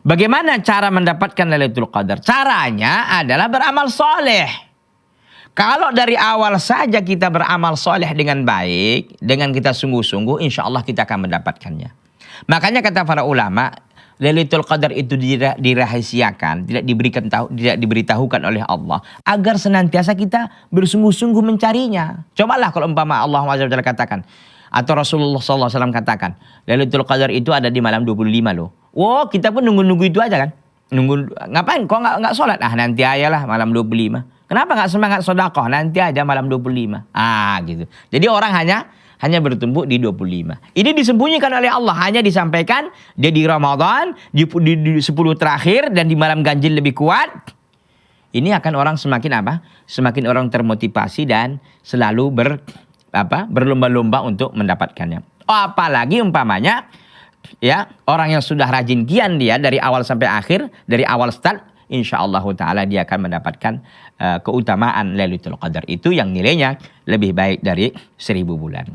Bagaimana cara mendapatkan Lailatul Qadar? Caranya adalah beramal soleh. Kalau dari awal saja kita beramal soleh dengan baik, dengan kita sungguh-sungguh, insya Allah kita akan mendapatkannya. Makanya kata para ulama, Lailatul Qadar itu dirahasiakan, tidak diberitahukan oleh Allah, agar senantiasa kita bersungguh-sungguh mencarinya. Cobalah kalau umpama Allah SWT katakan, atau Rasulullah SAW katakan, Lailatul Qadar itu ada di malam 25 loh. Wow, kita pun nunggu-nunggu itu aja kan. Nunggu, ngapain? Kok nggak sholat? Ah, nanti aja lah malam 25. Kenapa nggak semangat sedekah? Nanti aja malam 25. Ah, gitu. Jadi orang hanya bertumbuk di 25. Ini disembunyikan oleh Allah. Hanya disampaikan dia di Ramadan, di 10 terakhir, dan di malam ganjil lebih kuat. Ini akan orang semakin apa? Semakin orang termotivasi dan selalu berlomba-lomba untuk mendapatkannya. Oh, apalagi umpamanya ya, orang yang sudah rajin kian dia dari awal sampai akhir, dari awal start, insyaallah taala dia akan mendapatkan keutamaan Lailatul Qadar itu yang nilainya lebih baik dari 1000 bulan.